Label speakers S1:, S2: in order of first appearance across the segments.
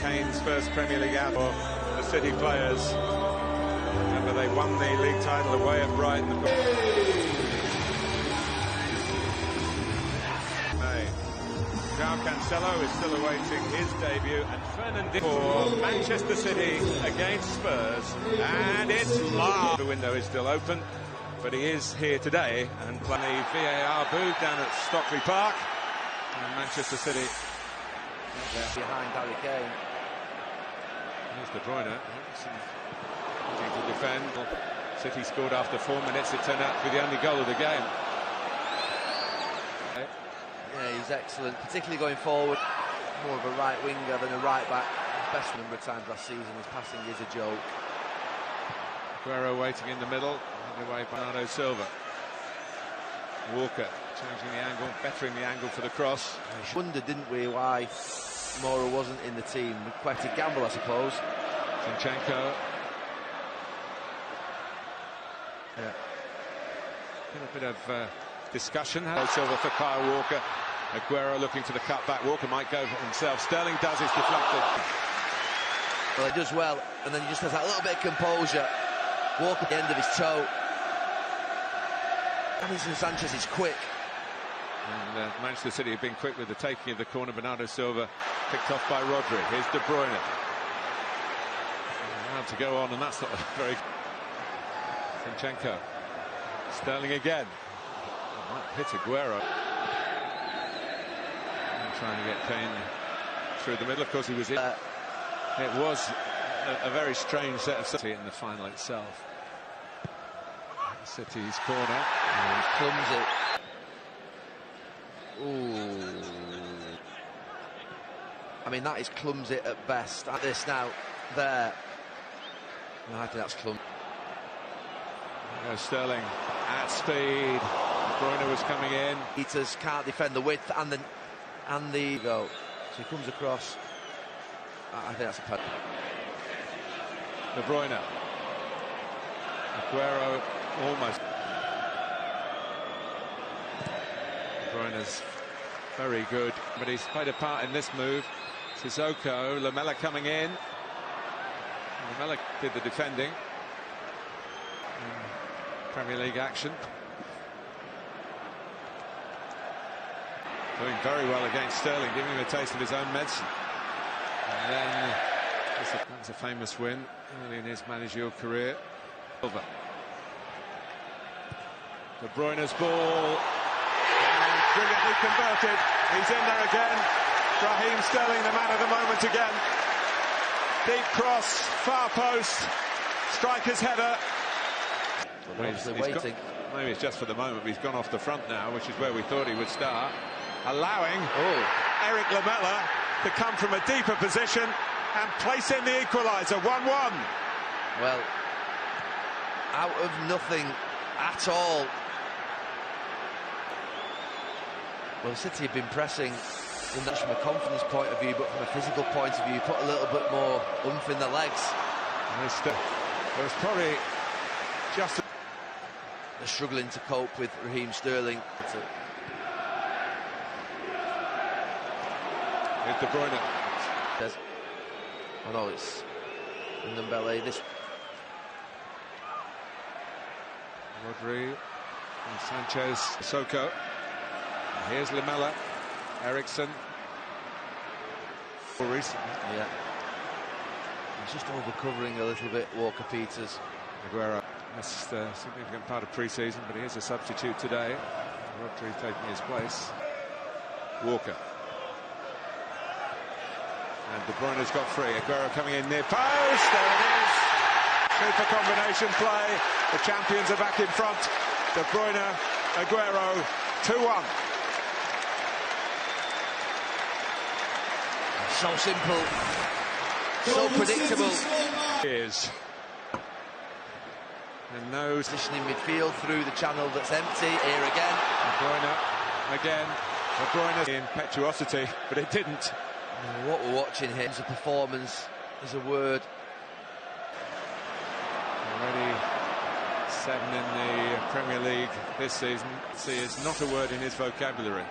S1: Kane's first Premier League out for the City players. Remember, they won the league title away at Brighton. João Cancelo is still awaiting his debut, and Fernandinho for Manchester City against Spurs, and it's live. The window is still open, but he is here today and playing the VAR booth down at Stockley Park, and Manchester City
S2: behind Harry Kane.
S1: Here's De Bruyne, looking to defend. City scored after 4 minutes. It turned out to be the only goal of the game.
S2: Yeah, he's excellent, particularly going forward. More of a right winger than a right back. Best number of times last season. His passing is a joke.
S1: Aguero waiting in the middle, away by Bernardo Silva. Walker changing the angle, bettering the angle for the cross.
S2: We wondered, didn't we, why Mora wasn't in the team? Quite a gamble, I suppose.
S1: Zinchenko.
S2: Yeah.
S1: Been a bit of discussion. Silva for Kyle Walker. Aguero looking for the cutback. Walker might go for himself. Sterling does, it's deflected.
S2: Well, he does well, and then he just has that little bit of composure. Walker at the end of his toe. Davinson Sanchez is quick.
S1: And Manchester City have been quick with the taking of the corner. Bernardo Silva picked off by Rodri. Here's De Bruyne. Allowed to go on, and that's not very good. Zinchenko. Sterling again. Might hit Aguero. Trying to get Kane through the middle. Of course, he was in. It was a very strange set of City in the final itself. City's corner.
S2: And clumsy. Ooh. I mean, that is clumsy at best. At this now, there. No, I think that's clumsy.
S1: There goes Sterling at speed. De Bruyne was coming in.
S2: Peters can't defend the width and the go. So he comes across. I think that's a penalty.
S1: De Bruyne. Aguero almost. De Bruyne's very good, but he's played a part in this move. Sissoko, Lamela coming in. Lamela did the defending. Premier League action. Doing very well against Sterling, giving him a taste of his own medicine. And then, that's a famous win early in his managerial career. Silva. De Bruyne's ball. And brilliantly converted. He's in there again. Raheem Sterling, the man of the moment again. Deep cross, far post. Striker's header. Maybe it's just for the moment, but he's gone off the front now, which is where we thought he would start. Allowing Eric Lamela to come from a deeper position and place in the equaliser, 1-1.
S2: Well, out of nothing at all. Well, City have been pressing, and that's from a confidence point of view, but from a physical point of view, put a little bit more oomph in the legs.
S1: It was probably just...
S2: They're struggling to cope with Raheem Sterling.
S1: With De Bruyne.
S2: Oh no, it's Ndombele. This
S1: Rodri and Sanchez, Sissoko. And here's Lamela, Ericsson. Recently.
S2: Yeah. He's just over-covering a little bit, Walker Peters.
S1: Aguero missed a significant part of pre-season, but he is a substitute today. Rodri taking his place. Walker. And De Bruyne's got free. Aguero coming in near post. There it is. Super combination play. The champions are back in front. De Bruyne, Aguero, 2-1.
S2: So simple. So predictable.
S1: Is. And no
S2: positioning midfield through the channel that's empty. Here again.
S1: De Bruyne again. De Bruyne in impetuosity, but it didn't.
S2: What we're watching here is a performance, is a word.
S1: Already 7 in the Premier League this season. See, it's not a word in his vocabulary.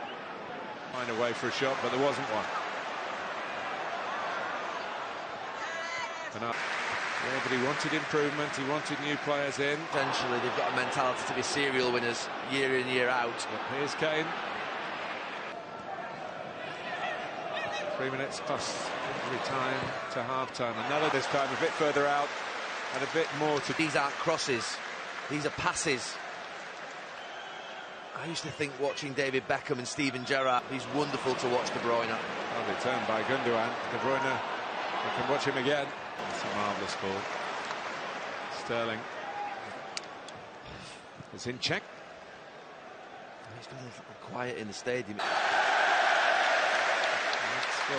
S1: Find a way for a shot, but there wasn't one. Yeah, but he wanted improvement, he wanted new players in.
S2: Potentially, they've got a mentality to be serial winners year in, year out.
S1: But here's Kane. 3 minutes plus every time to half-time. Another this time, a bit further out and a bit more to...
S2: These aren't crosses, these are passes. I used to think watching David Beckham and Steven Gerrard, he's wonderful to watch De Bruyne.
S1: Lovely turn by Gundogan. De Bruyne, I can watch him again. It's a marvellous ball. Sterling. It's in check.
S2: He's been a little quiet in the stadium.
S1: Oh,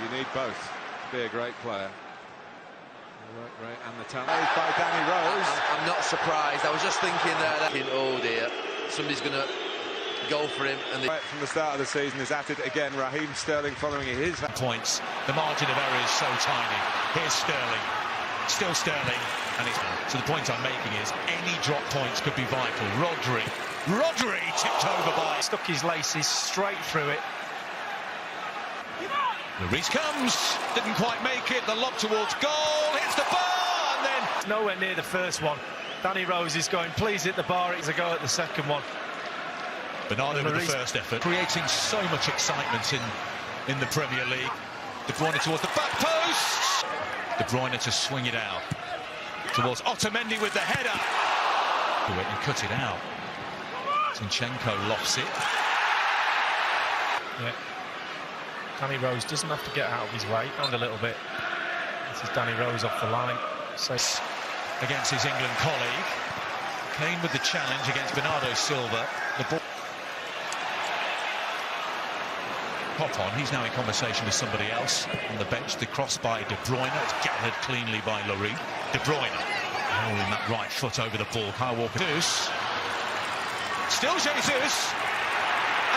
S1: you need both to be a great player. The work rate and the talent. By Danny Rose.
S2: I'm not surprised. I was just thinking there, oh dear, somebody's going to go for him. And
S1: from the start of the season is at it again. Raheem Sterling following his
S3: points. The margin of error is so tiny. Here's Sterling. Still Sterling. And it's, so the point I'm making is any drop points could be vital. Rodri tipped over by.
S4: Stuck his laces straight through it.
S3: Lloris comes, didn't quite make it, the lob towards goal, hits the bar, and then...
S4: Nowhere near the first one. Danny Rose is going, please hit the bar, it's a go at the second one.
S3: Bernardo with the first effort, creating so much excitement in the Premier League. De Bruyne towards the back post! De Bruyne to swing it out. Towards Otamendi with the header. Do it and cut it out. Zinchenko lofts it.
S4: Yeah. Danny Rose doesn't have to get out of his way, and a little bit. This is Danny Rose off the line. So
S3: against his England colleague. Kane with the challenge against Bernardo Silva. The ball. Hop on, he's now in conversation with somebody else on the bench. The cross by De Bruyne, it's gathered cleanly by Lloris. De Bruyne, in that right foot over the ball. Kyle Walker. Jesus. Still Jesus.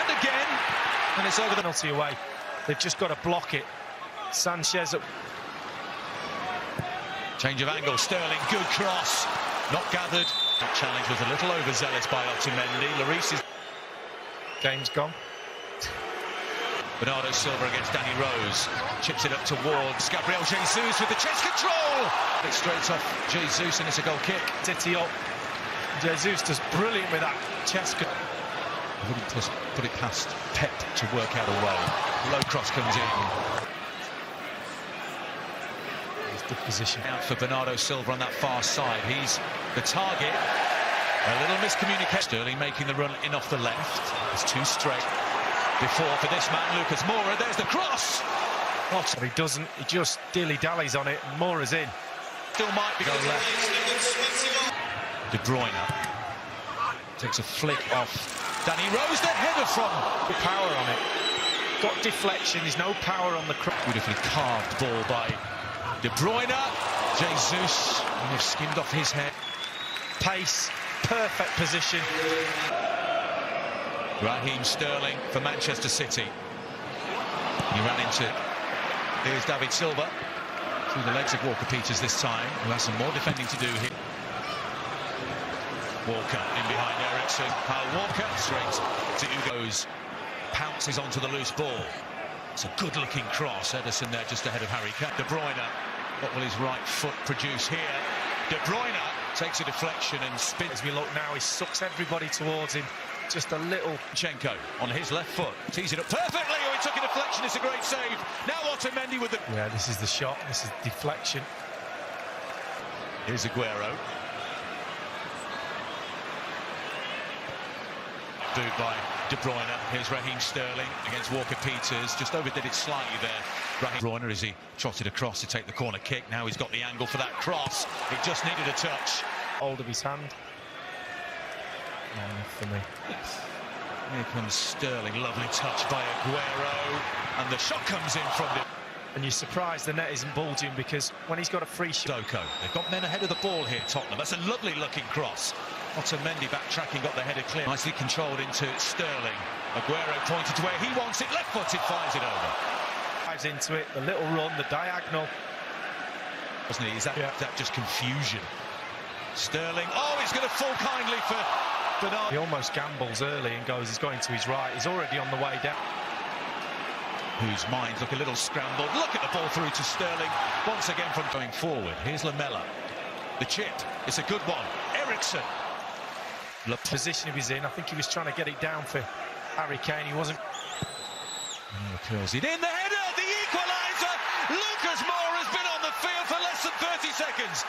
S3: And again.
S4: And it's over the penalty away. They've just got to block it. Sanchez up.
S3: Change of angle, Sterling, good cross. Not gathered. That challenge was a little overzealous by Otamendi. Lloris is...
S4: Game's gone.
S3: Bernardo Silva against Danny Rose. Chips it up towards Gabriel Jesus with the chest control. It's straight off Jesus and it's a goal kick.
S4: City up. Jesus does brilliant with that chest control.
S3: I wouldn't put it past Pep to work out a way. Low cross comes in.
S4: It's good position.
S3: Out for Bernardo Silva on that far side. He's the target. A little miscommunication. Sterling making the run in off the left. It's too straight. Before for this man, Lucas Moura. There's the cross.
S4: But he doesn't. He just dilly-dallies on it. And Moura's in.
S3: Still might be going left. De Bruyne takes a flick off. Danny Rose, the header from...
S4: Power on it. Got deflection, there's no power on the cross.
S3: Beautifully carved ball by De Bruyne. Jesus, and they've skimmed off his head.
S4: Pace, perfect position.
S3: Raheem Sterling for Manchester City. He ran into... Here's David Silva. Through the legs of Walker Peters this time, who has some more defending to do here. Walker in behind Ericsson. Kyle Walker straight to Hugo's. Pounces onto the loose ball. It's a good-looking cross. Ederson there just ahead of Harry Kane. De Bruyne. What will his right foot produce here? De Bruyne takes a deflection and spins.
S4: As we look now, he sucks everybody towards him. Just a little.
S3: Zinchenko on his left foot. Tees it up perfectly. Oh, he took a deflection. It's a great save. Now Otamendi with the...
S4: Yeah, this is the shot. This is deflection.
S3: Here's Aguero. Booed by De Bruyne. Here's Raheem Sterling against Walker Peters. Just overdid it slightly there. Raheem De Bruyne as he trotted across to take the corner kick. Now he's got the angle for that cross. It just needed a touch.
S4: Hold of his hand. For me.
S3: Here comes Sterling. Lovely touch by Aguero. And the shot comes in from the...
S4: And you're surprised the net isn't bulging because when he's got a free shot...
S3: Doko. They've got men ahead of the ball here, Tottenham. That's a lovely looking cross. Otamendi backtracking, got the header clear. Nicely controlled into Sterling. Aguero pointed to where he wants it. Left-footed, fires it over.
S4: Dives into it, the little run, the diagonal.
S3: Wasn't he? Is that just confusion? Sterling. Oh, he's going to fall kindly for Bernardo.
S4: He almost gambles early and goes, he's going to his right. He's already on the way down.
S3: whose minds look a little scrambled. Look at the ball through to Sterling. Once again from going forward. Here's Lamela. The chip. It's a good one. Ericsson.
S4: The position he was in, I think he was trying to get it down for Harry Kane. He wasn't.
S3: Curls it in. The header. The equaliser. Lucas Moura has been on the field for less than 30 seconds.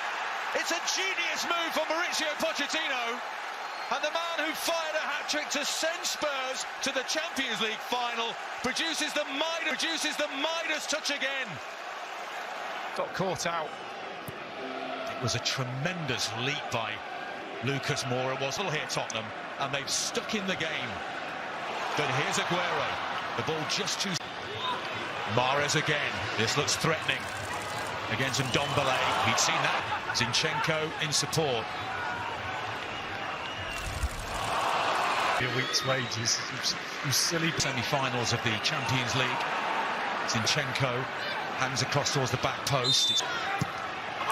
S3: It's a genius move from Mauricio Pochettino. And the man who fired a hat-trick to send Spurs to the Champions League final produces the Midas touch again.
S4: Got caught out.
S3: It was a tremendous leap by Lucas Moura. Was all here Tottenham, and they've stuck in the game. But here's Aguero. The ball just too... Mahrez again. This looks threatening against Ndombele. He'd seen that. Zinchenko in support.
S4: A week's wages. It was silly.
S3: Semi-finals of the Champions League. Zinchenko hands across towards the back post.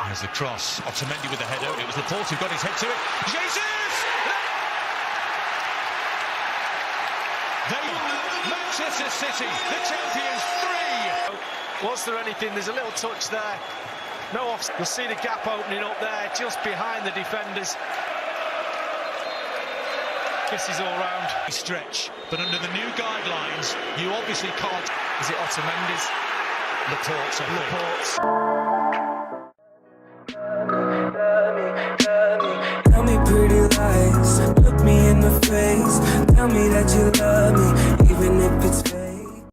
S3: There's the cross. Otamendi with the header. It was Laporte who got his head to it. Jesus! Manchester City, the champions, 3.
S4: Was there anything? There's a little touch there. No offside. You'll see the gap opening up there, just behind the defenders. Kisses all round.
S3: Stretch, but under the new guidelines, you obviously can't.
S4: Is it Otamendi's?
S3: Laporte's.